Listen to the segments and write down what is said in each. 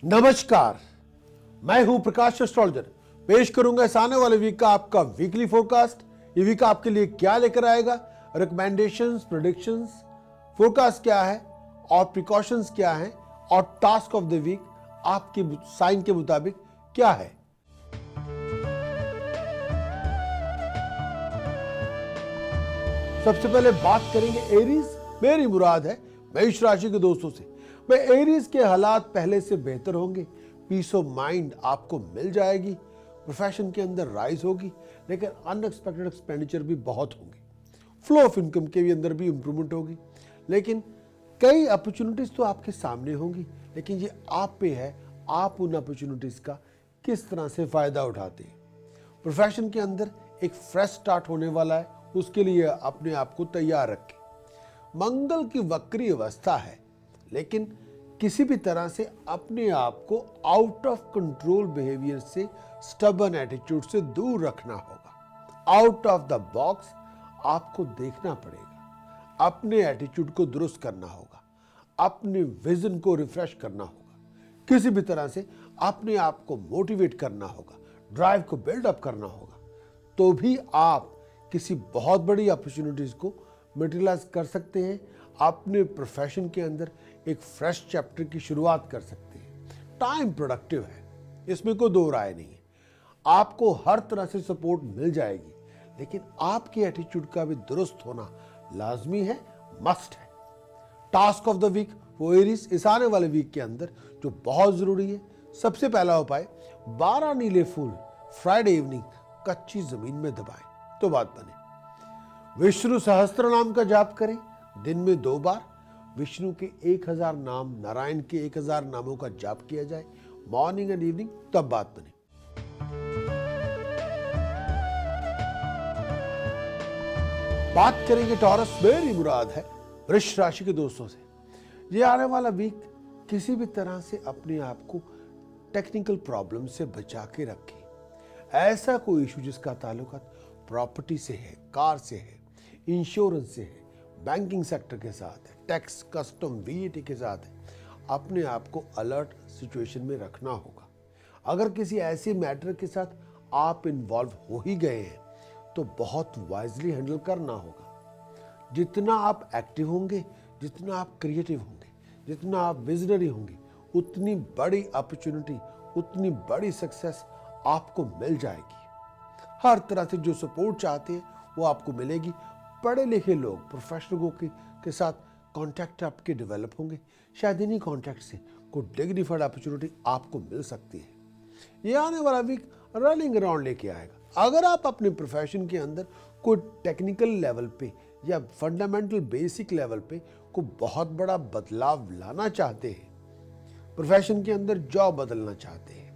नमस्कार, मैं हूं प्रकाश एस्ट्रोलॉजर। पेश करूंगा इस आने वाले वीक का आपका वीकली फोरकास्ट। ये वीक आपके लिए क्या लेकर आएगा, रिकमेंडेशंस, प्रेडिक्शंस, फोरकास्ट क्या है और प्रिकॉशंस क्या है और टास्क ऑफ द वीक आपके साइन के मुताबिक क्या है। सबसे पहले बात करेंगे एरीज। मेरी मुराद है मेष राशि के दोस्तों से। मैं एरीज के हालात पहले से बेहतर होंगे, पीस ऑफ माइंड आपको मिल जाएगी, प्रोफेशन के अंदर राइज होगी, लेकिन अनएक्सपेक्टेड एक्सपेंडिचर भी बहुत होंगे। फ्लो ऑफ इनकम के भी अंदर भी इंप्रूवमेंट होगी, लेकिन कई अपॉर्चुनिटीज तो आपके सामने होंगी, लेकिन ये आप पे है, आप उन अपॉर्चुनिटीज का किस तरह से फायदा उठाते हैं। प्रोफेशन के अंदर एक फ्रेश स्टार्ट होने वाला है, उसके लिए अपने आप को तैयार रखें। मंगल की वक्री अवस्था है, लेकिन किसी भी तरह से अपने आप को आउट ऑफ कंट्रोल बिहेवियर से, स्टबर्न एटीट्यूड से दूर रखना होगा। आउट ऑफ द बॉक्स आपको देखना पड़ेगा, अपने एटीट्यूड को दुरुस्त करना होगा, अपने विजन को रिफ्रेश करना होगा, किसी भी तरह से अपने आप को मोटिवेट करना होगा, ड्राइव को बिल्डअप करना होगा, तो भी आप किसी बहुत बड़ी अपॉर्चुनिटीज को मटेरियलाइज कर सकते हैं। अपने प्रोफेशन के अंदर एक फ्रेश चैप्टर की शुरुआत कर सकते हैं। टाइम प्रोडक्टिव है, इसमें कोई दो राय नहीं है। आपको हर तरह से सपोर्ट मिल जाएगी, लेकिन आपके एटीट्यूड का भी दुरुस्त होना लाजमी है, मस्ट है। टास्क ऑफ द वीक वो एरीज इस आने वाले वीक के अंदर जो बहुत जरूरी है। सबसे पहला उपाय, 12 नीले फूल फ्राइडे इवनिंग कच्ची जमीन में दबाएं तो बात बने। विष्णु सहस्त्र नाम का जाप करें दिन में 2 बार। विष्णु के 1000 नाम, नारायण के 1000 नामों का जाप किया जाए मॉर्निंग एंड इवनिंग, तब बात बने। बात करेंगे टॉरस। मेरी मुराद है वृष राशि के दोस्तों से। ये आने वाला वीक किसी भी तरह से अपने आप को टेक्निकल प्रॉब्लम से बचा के रखें। ऐसा कोई इशू जिसका ताल्लुकात प्रॉपर्टी से है, कार से है, इंश्योरेंस से है, बैंकिंग सेक्टर के साथ है, टैक्स, कस्टम, वीएटी के साथ है, अपने आप को अलर्ट सिचुएशन में रखना होगा। अगर किसी ऐसे मैटर के साथ आप इन्वॉल्व हो ही गए हैं तो बहुत वाइजली हैंडल करना होगा। जितना आप एक्टिव होंगे, जितना आप क्रिएटिव होंगे, जितना आप विजनरी होंगे, उतनी बड़ी अपॉर्चुनिटी, उतनी बड़ी सक्सेस आपको मिल जाएगी। हर तरह से जो सपोर्ट चाहते हैं वो आपको मिलेगी। पढ़े लिखे लोग, प्रोफेशनलों के साथ कांटेक्ट आपके डेवलप होंगे। शायद इन्हीं कांटेक्ट से कोई डिग्निफाइड अपॉर्चुनिटी आपको मिल सकती है। ये आने वाला वीक रनिंग अराउंड लेके आएगा। अगर आप अपने प्रोफेशन के अंदर कोई टेक्निकल लेवल पे या फंडामेंटल बेसिक लेवल पे कोई बहुत बड़ा बदलाव लाना चाहते हैं, प्रोफेशन के अंदर जॉब बदलना चाहते हैं,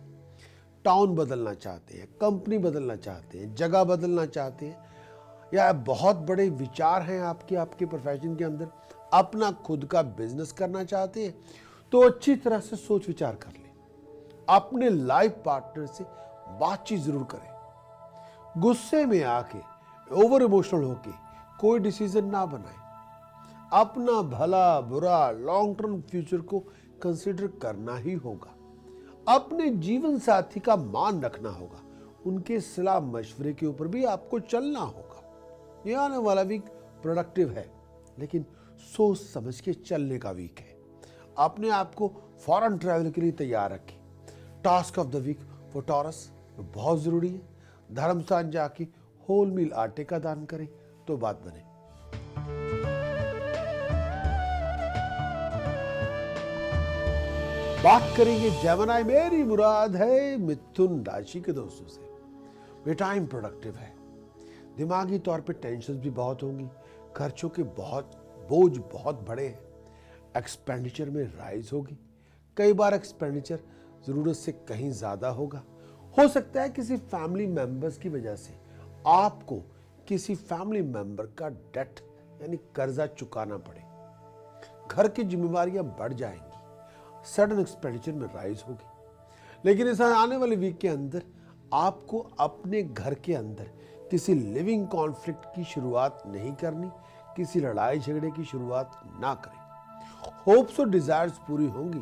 टाउन बदलना चाहते हैं, कंपनी बदलना चाहते हैं, जगह बदलना चाहते हैं, या बहुत बड़े विचार हैं आपके प्रोफेशन के अंदर, अपना खुद का बिजनेस करना चाहते हैं, तो अच्छी तरह से सोच विचार कर लें। अपने लाइफ पार्टनर से बातचीत जरूर करें। गुस्से में आके, ओवर इमोशनल होके कोई डिसीजन ना बनाएं। अपना भला बुरा लॉन्ग टर्म फ्यूचर को कंसिडर करना ही होगा। अपने जीवन साथी का मान रखना होगा, उनके सलाह मशवरे के ऊपर भी आपको चलना होगा। ये आने वाला वीक प्रोडक्टिव है, लेकिन सोच समझ के चलने का वीक है। अपने आप को फॉरेन ट्रैवल के लिए तैयार रखें। Task of the week for Taurus बहुत जरूरी है। धर्म स्थान जाके होल मील आटे का दान करें तो बात बने। बात करेंगे जेमिनी। मेरी मुराद है मिथुन राशि के दोस्तों से। वे टाइम प्रोडक्टिव है। दिमागी तौर पे टेंशन भी बहुत होंगी, खर्चों के बोझ बहुत बड़े हैं, एक्सपेंडिचर में राइज होगी। कई बार एक्सपेंडिचर जरूरत से कहीं ज्यादा होगा। हो सकता है किसी फैमिली मेंबर्स की वजह से आपको किसी फैमिली मेंबर का डेट यानी कर्जा चुकाना पड़े। घर की जिम्मेवारियां बढ़ जाएंगी, सडन एक्सपेंडिचर में राइज होगी। लेकिन इस आने वाले वीक के अंदर आपको अपने घर के अंदर किसी लिविंग कॉन्फ्लिक्ट की शुरुआत नहीं करनी, किसी लड़ाई झगड़े की शुरुआत ना करें। होप्स और डिजायर्स पूरी होंगी,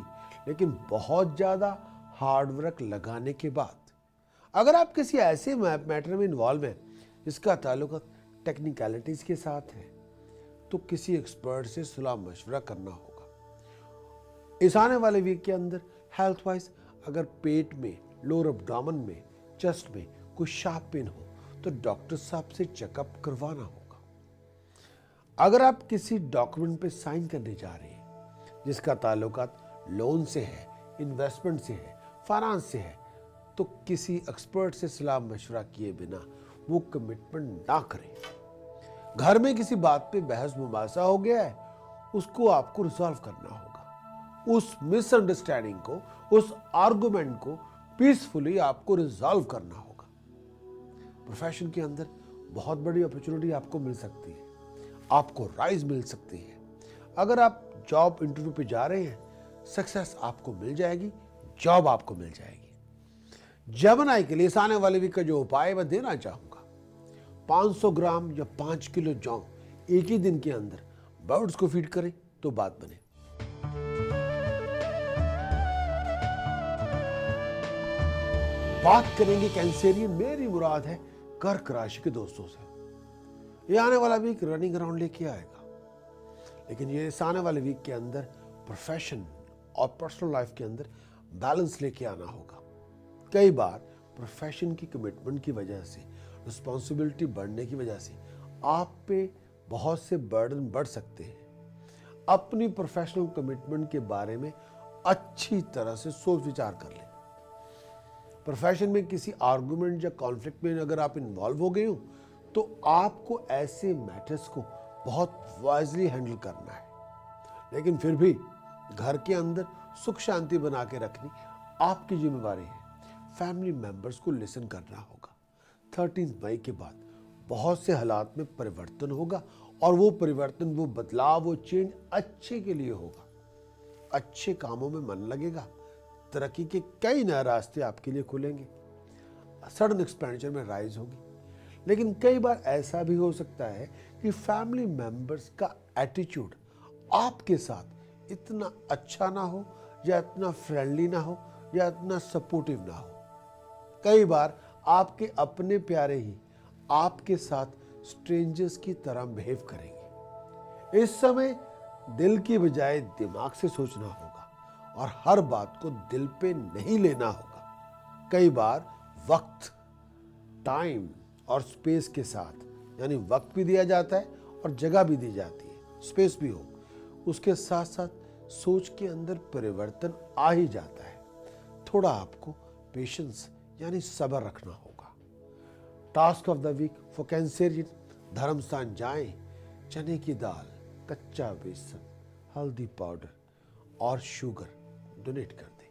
लेकिन बहुत ज़्यादा हार्ड वर्क लगाने के बाद। अगर आप किसी ऐसे मैटर में इन्वॉल्व हैं जिसका ताल्लुक टेक्निकलिटीज़ के साथ है, तो किसी एक्सपर्ट से सलाह मशवरा करना होगा। इस आने वाले वीक के अंदर हेल्थ वाइज अगर पेट में, लोअर एब्डोमेन में, चेस्ट में कोई शार्प पेन हो तो डॉक्टर साहब से चेकअप करवाना होगा। अगर आप किसी डॉक्यूमेंट पे साइन करने जा रहे हैं जिसका ताल्लुकात लोन से है, इन्वेस्टमेंट से है, फाइनेंस से है, तो किसी एक्सपर्ट से सलाह मशवरा किए बिना वो कमिटमेंट ना करें। घर में किसी बात पे बहस मुबासा हो गया है, उसको आपको रिजॉल्व करना होगा। उस मिसअंडरस्टैंडिंग को, उस आर्गुमेंट को पीसफुली आपको रिजॉल्व करना होगा। प्रोफेशन के अंदर बहुत बड़ी अपॉर्चुनिटी आपको मिल सकती है, आपको राइज मिल सकती है। अगर आप जॉब इंटरव्यू पे जा रहे हैं, सक्सेस आपको मिल जाएगी, जॉब आपको मिल जाएगी। जमनाई के लिए इस आने वाले वीक का जो उपाय मैं देना चाहूंगा, 500 ग्राम या 5 किलो जौ एक ही दिन के अंदर बर्ड्स को फीड करें तो बात बने। बात करेंगे कैंसेरियन, मेरी मुराद है कर्क राशि के दोस्तों से। ये आने वाला वीक रनिंग अराउंड लेके आएगा, लेकिन ये इस आने वाले वीक के अंदर प्रोफेशन और पर्सनल लाइफ के अंदर बैलेंस लेके आना होगा। कई बार प्रोफेशन की कमिटमेंट की वजह से, रिस्पॉन्सिबिलिटी बढ़ने की वजह से आप पे बहुत से बर्डन बढ़ सकते हैं। अपनी प्रोफेशनल कमिटमेंट के बारे में अच्छी तरह से सोच विचार कर लें। प्रोफेशन में किसी आर्गुमेंट या कॉन्फ्लिक्ट में अगर आप इन्वॉल्व हो गए हो तो आपको ऐसे मैटर्स को बहुत वाइजली हैंडल करना है। लेकिन फिर भी घर के अंदर सुख शांति बना के रखनी आपकी जिम्मेवारी है। फैमिली मेंबर्स को लिसन करना होगा। 13 मई के बाद बहुत से हालात में परिवर्तन होगा और वो परिवर्तन, वो बदलाव, वो चेंज अच्छे के लिए होगा। अच्छे कामों में मन लगेगा, तरक्की के कई नए रास्ते आपके लिए खुलेंगे। सडन एक्सपेंडिचर में राइज होगी। लेकिन कई बार ऐसा भी हो सकता है कि फैमिली मेंबर्स का एटीट्यूड आपके साथ इतना अच्छा ना हो, या इतना फ्रेंडली ना हो, या इतना सपोर्टिव ना हो। कई बार आपके अपने प्यारे ही आपके साथ स्ट्रेंजर्स की तरह बिहेव करेंगे। इस समय दिल की बजाय दिमाग से सोचना होगा और हर बात को दिल पे नहीं लेना होगा। कई बार वक्त, टाइम और स्पेस के साथ, यानी वक्त भी दिया जाता है और जगह भी दी जाती है, स्पेस भी हो, उसके साथ साथ सोच के अंदर परिवर्तन आ ही जाता है। थोड़ा आपको पेशेंस यानी सब्र रखना होगा। Task of the week for Cancerian, धर्म स्थान जाएं, चने की दाल, कच्चा बेसन, हल्दी पाउडर और शुगर डोनेट कर दें।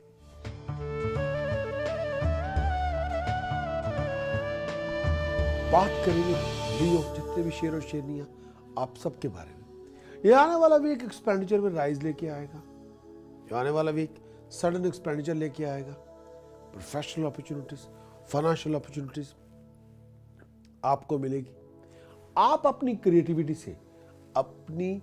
बात करेंगे लियो, जितने भी शेर और शेरनियां आप सबके बारे में। ये आने वाला वीक एक्सपेंडिचर में राइज लेके आएगा। ये आने वाला वीक सडन एक्सपेंडिचर लेके आएगा। प्रोफेशनल अपॉर्चुनिटीज, फाइनेंशियल अपॉर्चुनिटीज आपको मिलेगी। आप अपनी क्रिएटिविटी से अपनी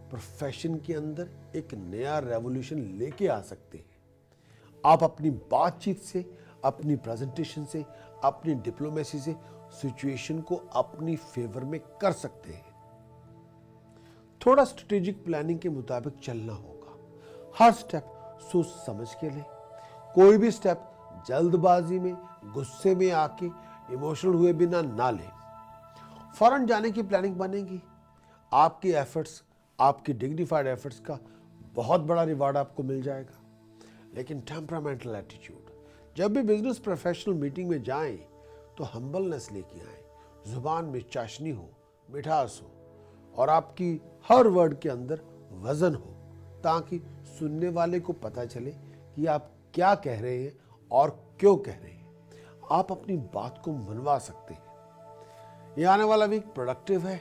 प्रोफेशन के अंदर एक नया रेवोल्यूशन लेके आ सकते हैं। आप अपनी बातचीत से, अपनी प्रेजेंटेशन से, अपनी डिप्लोमेसी से सिचुएशन को अपनी फेवर में कर सकते हैं। थोड़ा स्ट्रेटेजिक प्लानिंग के मुताबिक चलना होगा। हर स्टेप सोच समझ के लें। कोई भी स्टेप जल्दबाजी में, गुस्से में आके इमोशनल हुए बिना ना लें। फौरन जाने की प्लानिंग बनेगी। आपकी एफर्ट्स, आपकी डिग्निफाइड एफर्ट्स का बहुत बड़ा रिवार्ड आपको मिल जाएगा। लेकिन टेम्परामेंटल एटीट्यूड, जब भी बिजनेस प्रोफेशनल मीटिंग में जाएं तो हम्बलनेस लेके आएं। जुबान में चाशनी हो, मिठास हो और आपकी हर वर्ड के अंदर वजन हो, ताकि सुनने वाले को पता चले कि आप क्या कह रहे हैं और क्यों कह रहे हैं। आप अपनी बात को मनवा सकते हैं। ये आने वाला वीक प्रोडक्टिव है,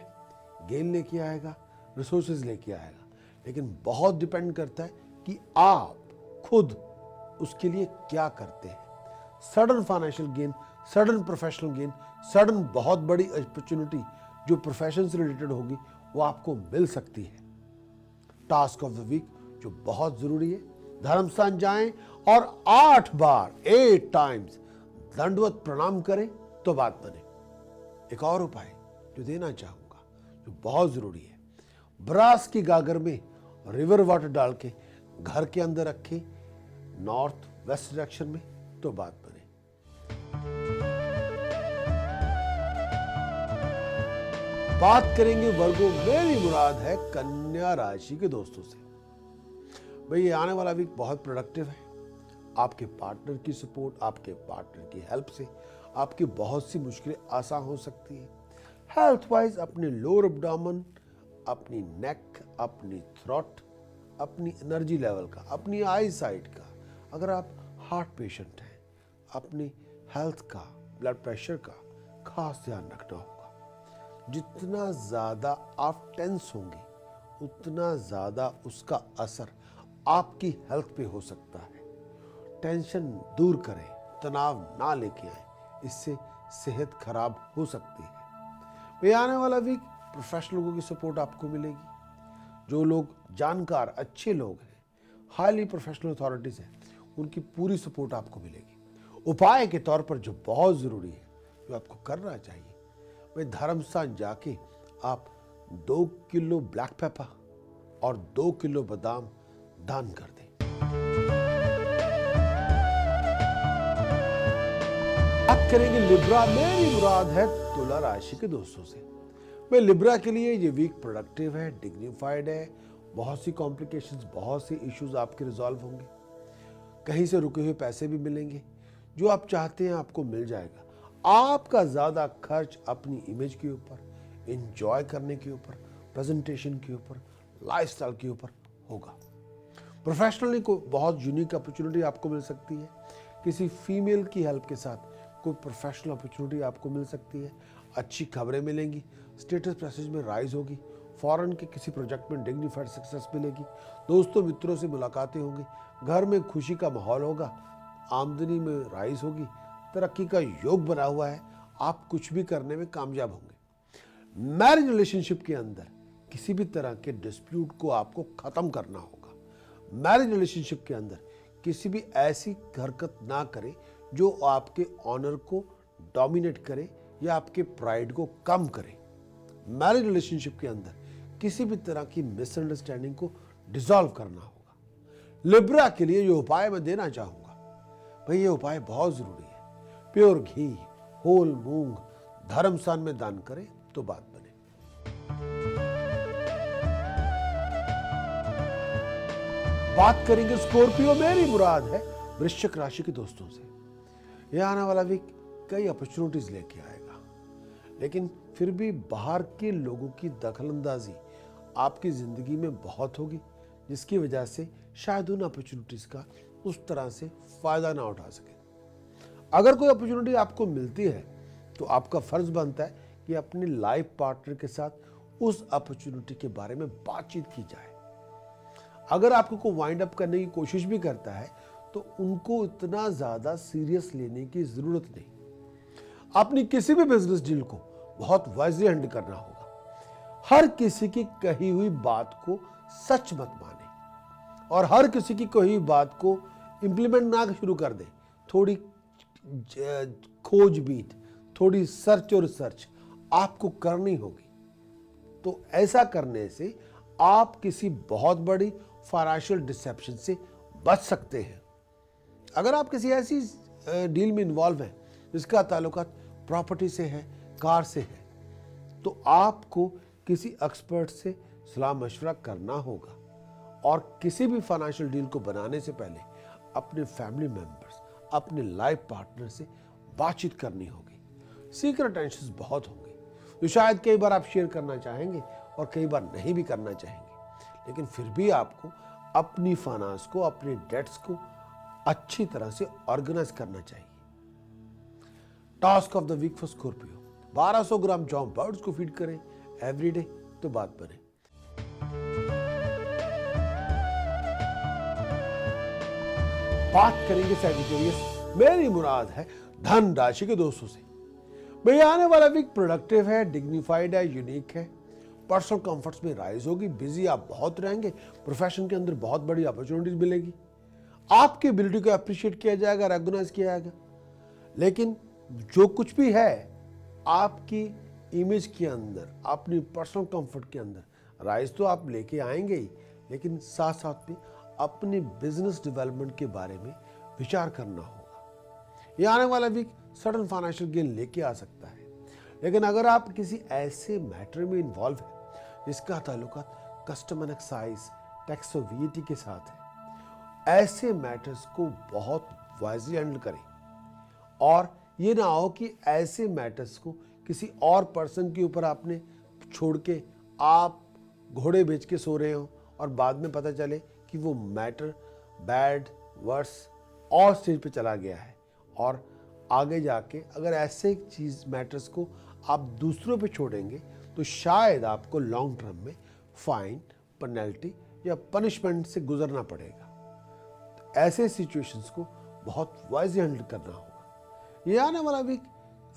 गेन लेके आएगा, रिसोर्सेज लेके आएगा। लेकिन बहुत डिपेंड करता है कि आप खुद उसके लिए क्या करते हैं। Sudden financial gain, sudden professional gain, sudden बहुत बड़ी अपॉर्चुनिटी जो प्रोफेशन से रिलेटेड होगी वो आपको मिल सकती है। टास्क ऑफ द वीक जो बहुत जरूरी है धर्म स्थान जाएं और 8 बार 8 टाइम्स दंडवत प्रणाम करें तो बात बने। एक और उपाय जो देना चाहूंगा, जो बहुत जरूरी है, ब्रास की गागर में रिवर वाटर डाल के घर के अंदर रखें नॉर्थ वेस्ट डायरेक्शन में तो बात बने। बात करेंगे वर्गो, मेरी मुराद है कन्या राशि के दोस्तों से। भाई ये आने वाला वीक बहुत प्रोडक्टिव है। आपके पार्टनर की सपोर्ट, आपके पार्टनर की हेल्प से आपकी बहुत सी मुश्किलें आसान हो सकती है। हेल्थ वाइज अपने लोअर एब्डोमेन, अपनी नेक, अपनी थ्रोट, अपनी एनर्जी लेवल का, अपनी आई साइट का, अगर आप हार्ट पेशेंट हैं, अपनी हेल्थ का, ब्लड प्रेशर का खास ध्यान रखना होगा। जितना ज़्यादा आप टेंस होंगे उतना ज़्यादा उसका असर आपकी हेल्थ पे हो सकता है। टेंशन दूर करें, तनाव ना लेके आए, इससे सेहत खराब हो सकती है। भाई आने वाला वीक प्रोफेशनल लोगों की सपोर्ट आपको मिलेगी। जो लोग जानकार अच्छे लोग हैं, हाईली प्रोफेशनल अथॉरिटीज हैं, उनकी पूरी सपोर्ट आपको मिलेगी। उपाय के तौर पर जो बहुत ज़रूरी है, जो आपको करना चाहिए, वह धर्म स्थान जाके आप 2 किलो ब्लैक पेपर और 2 किलो बादाम दान कर दें। बात करेंगे लिब्रा, मेरी मुराद है तुला राशि के दोस्तों से। मैं लिब्रा के लिए ये वीक प्रोडक्टिव है, डिग्निफाइड है। बहुत सी कॉम्प्लिकेशंस, बहुत से इश्यूज आपके रिजॉल्व होंगे। कहीं से रुके हुए पैसे भी मिलेंगे। जो आप चाहते हैं आपको मिल जाएगा। आपका ज़्यादा खर्च अपनी इमेज के ऊपर, एंजॉय करने के ऊपर, प्रेजेंटेशन के ऊपर, लाइफस्टाइल के ऊपर होगा। प्रोफेशनली को बहुत यूनिक अपॉर्चुनिटी आपको मिल सकती है। किसी फीमेल की हेल्प के साथ कोई प्रोफेशनल अपॉर्चुनिटी आपको मिल सकती है। अच्छी खबरें मिलेंगी, स्टेटस प्रेस्टीज में राइज होगी, फॉरेन के किसी प्रोजेक्ट में डिग्निफाइड सक्सेस मिलेगी, दोस्तों मित्रों से मुलाकातें होंगी, घर में खुशी का माहौल होगा, आमदनी में राइज होगी, तरक्की का योग बना हुआ है। आप कुछ भी करने में कामयाब होंगे। मैरिज रिलेशनशिप के अंदर किसी भी तरह के डिस्प्यूट को आपको खत्म करना होगा। मैरिज रिलेशनशिप के अंदर किसी भी ऐसी हरकत ना करें जो आपके ऑनर को डोमिनेट करे या आपके प्राइड को कम करे। मैरिज रिलेशनशिप के अंदर किसी भी तरह की मिसअंडरस्टैंडिंग को डिसॉल्व करना होगा। लिब्रा के लिए जो उपाय मैं देना चाहूंगा, भाई ये उपाय बहुत जरूरी है। प्योर घी, होल मूंग धर्म स्थान में दान करें तो बात बने। बात करेंगे स्कॉर्पियो, मेरी मुराद है वृश्चिक राशि के दोस्तों से। यह आने वाला वीक कई अपॉर्चुनिटीज लेके आएगा, लेकिन फिर भी बाहर के लोगों की दखलंदाजी आपकी जिंदगी में बहुत होगी, जिसकी वजह से शायद उन अपॉर्चुनिटीज का उस तरह से फायदा ना उठा सके। अगर कोई अपॉर्चुनिटी आपको मिलती है तो आपका फर्ज बनता है कि अपने लाइफ पार्टनर के साथ उस अपॉर्चुनिटी के बारे में बातचीत की जाए। अगर आपको कोई वाइंड अप करने की कोशिश भी करता है तो उनको इतना ज्यादा सीरियस लेने की जरूरत नहीं। अपनी किसी भी बिजनेस डील को बहुत वाइजली हैंडल करना होगा। हर किसी की कही हुई बात को सच मत माने और हर किसी की कही हुई बात को इंप्लीमेंट ना शुरू कर दे। थोड़ी खोजबीन, थोड़ी सर्च और रिसर्च आपको करनी होगी। तो ऐसा करने से आप किसी बहुत बड़ी फाइनेंशियल डिसेप्शन से बच सकते हैं। अगर आप किसी ऐसी डील में इन्वॉल्व हैं जिसका ताल्लुकात प्रॉपर्टी से है, कार से है, तो आपको किसी एक्सपर्ट से सलाह मशवरा करना होगा। और किसी भी फाइनेंशियल डील को बनाने से पहले अपने फैमिली मेंबर्स, अपने लाइफ पार्टनर से बातचीत करनी होगी। सीक्रेट टेंशंस बहुत होंगे जो शायद कई बार आप शेयर करना चाहेंगे और कई बार नहीं भी करना चाहेंगे, लेकिन फिर भी आपको अपनी फाइनेंस को, अपने डेट्स को अच्छी तरह से ऑर्गेनाइज करना चाहिए। Task of the week for Scorpio, 1200 gram जॉम बर्ड्स को फीड करें एवरीडे तो बात बने। बात करेंगे सैजिटेरियस, मेरी मुराद है धन राशि के दोस्तों से। भैया आने वाला वीक प्रोडक्टिव है, डिग्निफाइड है, यूनिक है। पर्सनल कंफर्ट्स में राइज होगी, बिजी आप बहुत रहेंगे, प्रोफेशन के अंदर बहुत बड़ी अपॉर्चुनिटीज मिलेगी। आपकी एबिलिटी को अप्रिशिएट किया जाएगा, रेकग्नाइज किया जाएगा। लेकिन जो कुछ भी है आपकी इमेज के अंदर, अपनी पर्सनल कंफर्ट के अंदर राइज तो आप लेके आएंगे ही, लेकिन साथ साथ में अपने बिजनेस डेवलपमेंट के बारे में विचार करना होगा। ये आने वाला वीक सडन फाइनेंशियल गेन लेके आ सकता है। लेकिन अगर आप किसी ऐसे मैटर में इन्वॉल्व है जिसका ताल्लुकात कस्टमर एक्साइज, टैक्स और वीएटी के साथ है, ऐसे मैटर्स को बहुत वाइजली हैंडल करें। और ये ना हो कि ऐसे मैटर्स को किसी और पर्सन के ऊपर आपने छोड़ के आप घोड़े बेच के सो रहे हो और बाद में पता चले कि वो मैटर बैड, वर्स और स्टेज पे चला गया है। और आगे जाके अगर ऐसे चीज मैटर्स को आप दूसरों पे छोड़ेंगे तो शायद आपको लॉन्ग टर्म में फाइन, पेनल्टी या पनिशमेंट से गुजरना पड़ेगा। तो ऐसे सिचुएशंस को बहुत वाइजली हैंडल करना होगा। ये आने वाला वीक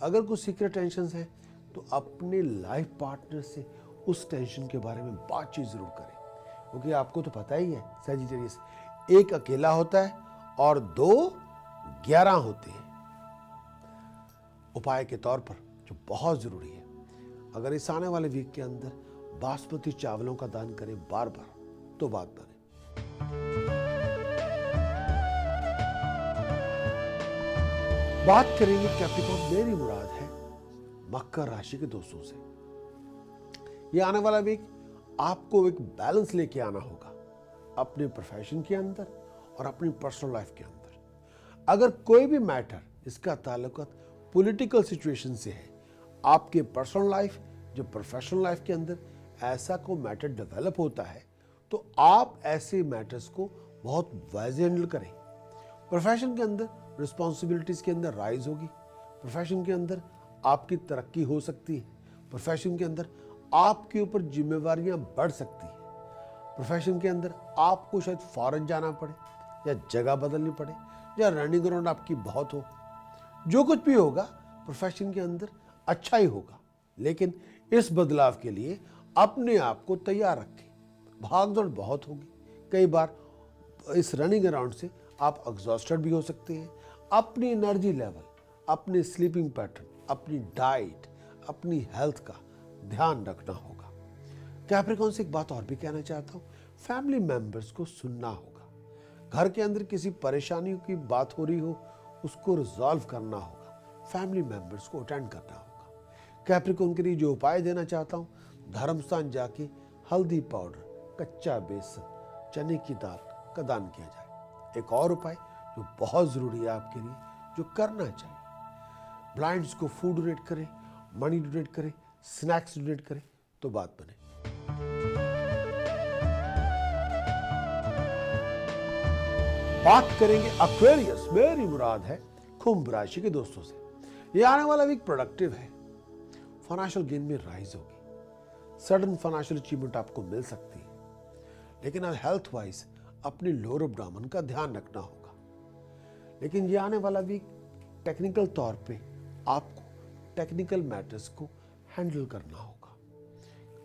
अगर कुछ सीक्रेट टेंशन्स हैं तो अपने लाइफ पार्टनर से उस टेंशन के बारे में बातचीत जरूर करें, क्योंकि आपको तो पता ही है सजिटेरियस एक अकेला होता है और 2 11 होते हैं। उपाय के तौर पर जो बहुत जरूरी है, अगर इस आने वाले वीक के अंदर बासमती चावलों का दान करें बार बार तो बात बने। बात करेंगे कैप्रिकॉर्न, मेरी मुराद है मकर राशि के दोस्तों से। यह आने वाला वीक आपको एक बैलेंस लेके आना होगा अपने प्रोफेशन के अंदर और अपनी पर्सनल लाइफ के अंदर। अगर कोई भी मैटर इसका ताल्लुक पॉलिटिकल सिचुएशन से है, आपके पर्सनल लाइफ जो प्रोफेशनल लाइफ के अंदर ऐसा को मैटर डेवलप होता है, तो आप ऐसे मैटर्स को बहुत वाइज हैंडल करें। प्रोफेशन के अंदर रिस्पॉन्सिबिलिटीज के अंदर राइज होगी, प्रोफेशन के अंदर आपकी तरक्की हो सकती है, प्रोफेशन के अंदर आपके ऊपर जिम्मेवारियां बढ़ सकती है, प्रोफेशन के अंदर आपको शायद फॉरेन जाना पड़े या जगह बदलनी पड़े या रनिंग अराउंड आपकी बहुत हो। जो कुछ भी होगा प्रोफेशन के अंदर अच्छा ही होगा, लेकिन इस बदलाव के लिए अपने आप को तैयार रखें। भागदौड़ बहुत होगी, कई बार इस रनिंग अराउंड से आप एग्जॉस्टेड भी हो सकते हैं। अपनी एनर्जी लेवल, अपनी स्लीपिंग पैटर्न, अपनी डाइट, अपनी हेल्थ का ध्यान रखना होगा। कैप्रिकॉर्न से एक बात और भी कहना चाहता हूँ, फैमिली मेंबर्स को सुनना होगा। घर के अंदर किसी परेशानी की बात हो रही हो, उसको रिजॉल्व करना होगा, फैमिली मेंबर्स को अटेंड करना होगा। कैप्रिकॉर्न के लिए जो उपाय देना चाहता हूँ, धर्मस्थान जाके हल्दी पाउडर, कच्चा बेसन, चने की दाल का दान किया जाए। एक और उपाय जो बहुत जरूरी है आपके लिए, जो करना चाहिए, ब्लाइंड्स को फूड डोनेट करें, मनी डोनेट करें, स्नैक्स डोनेट करें तो बात बने। बात करेंगे एक्वेरियस, मेरी मुराद है कुंभ राशि के दोस्तों से। ये आने वाला वीक प्रोडक्टिव है, फाइनेंशियल गेन में राइज होगी, सडन फाइनेंशियल अचीवमेंट आपको मिल सकती है, लेकिन हेल्थ वाइज अपने लोअर एब्डोमेन का ध्यान रखना होगा। लेकिन ये आने वाला वीक टेक्निकल तौर पे आपको टेक्निकल मैटर्स को हैंडल करना होगा,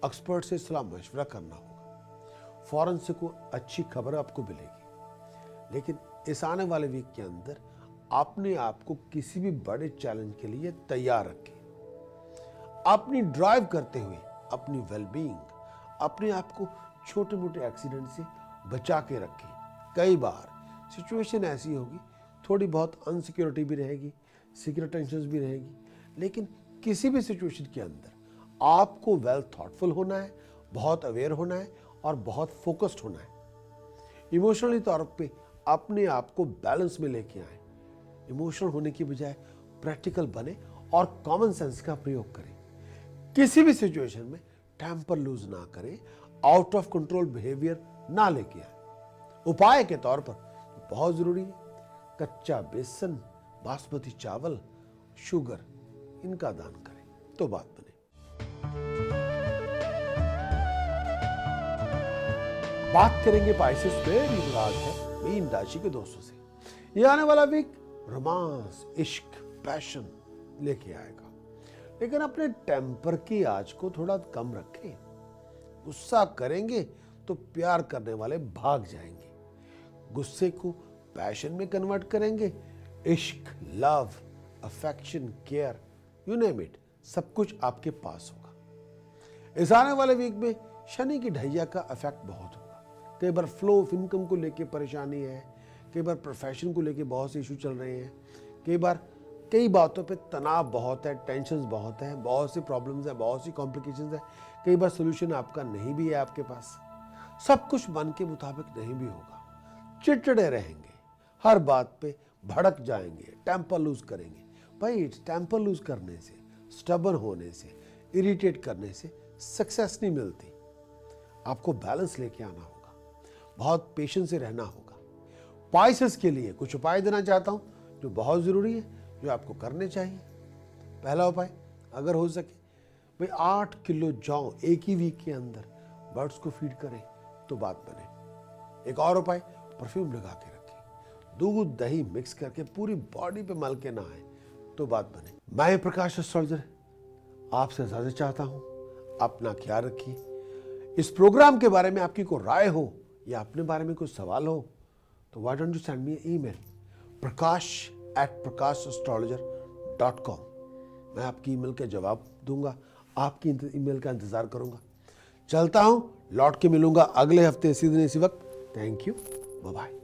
एक्सपर्ट से सलाह मशवरा करना होगा, फौरन से कोई अच्छी खबर आपको मिलेगी। लेकिन इस आने वाले वीक के अंदर अपने आप को किसी भी बड़े चैलेंज के लिए तैयार रखें। अपनी ड्राइव करते हुए अपनी वेलबींग, अपने आप को छोटे मोटे एक्सीडेंट से बचा के रखें। कई बार सिचुएशन ऐसी होगी, थोड़ी बहुत अनसिक्योरिटी भी रहेगी, सीक्रेट टेंशंस भी रहेगी, लेकिन किसी भी सिचुएशन के अंदर आपको वेल थॉटफुल होना है, बहुत अवेयर होना है और बहुत फोकस्ड होना है। इमोशनली तौर पे अपने आप को बैलेंस में लेके आए। इमोशनल होने की बजाय प्रैक्टिकल बने और कॉमन सेंस का प्रयोग करें। किसी भी सिचुएशन में टेम्पर लूज ना करें, आउट ऑफ कंट्रोल बिहेवियर ना लेके आए। उपाय के तौर पर बहुत जरूरी है, कच्चा बेसन, बासमती चावल, शुगर, इनका दान करें तो बात बने। बात करेंगे पाइसेस, मेरी मुराद है मीन राशि के दोस्तों से। ये आने वाला वीक रोमांस, इश्क, पैशन लेके आएगा, लेकिन अपने टेम्पर की आंच को थोड़ा कम रखें। गुस्सा करेंगे तो प्यार करने वाले भाग जाएंगे। गुस्से को पैशन में कन्वर्ट करेंगे, इश्क, love, affection, care, you name it, सब कुछ आपके पास होगा। इस आने वाले वीक में शनि की ढैया का इफेक्ट बहुत होगा। कई बार फ्लो ऑफ इनकम को लेके परेशानी है, कई बार प्रोफेशन को लेके बहुत से इशू चल रहे हैं, कई बार कई बातों पे तनाव बहुत है, टेंशन बहुत है, बहुत सी प्रॉब्लम्स है, बहुत सी कॉम्प्लिकेशंस है, कई बार सोल्यूशन आपका नहीं भी है आपके पास, सब कुछ मन के मुताबिक नहीं भी होगा, चिड़चिड़े रहेंगे, हर बात पे भड़क जाएंगे, टेम्पर लूज करेंगे। भाई टेम्पर लूज करने से, स्टबर्न होने से, इरिटेट करने से सक्सेस नहीं मिलती। आपको बैलेंस लेके आना होगा, बहुत पेशेंस से रहना होगा। पाइसेस के लिए कुछ उपाय देना चाहता हूं जो बहुत जरूरी है, जो आपको करने चाहिए। पहला उपाय, अगर हो सके भाई 8 किलो जौ एक ही वीक के अंदर बर्ड्स को फीड करें तो बात बने। एक और उपाय, परफ्यूम लगा के रखें, दूध दही मिक्स करके पूरी बॉडी पे मल के नहाएं तो बात बने। मैं प्रकाश एस्ट्रोलॉजर आपसे इजाजत चाहता हूं, अपना ख्याल रखिए। इस प्रोग्राम के बारे में आपकी कोई राय हो या अपने बारे में कोई सवाल हो तो why don't you send me email prakash@prakashastrologer.com। मैं आपकी ईमेल का जवाब दूंगा, आपकी ईमेल का इंतजार करूंगा। चलता हूं, लौट के मिलूंगा अगले हफ्ते इसी दिन इसी वक्त। Thank you, bye bye.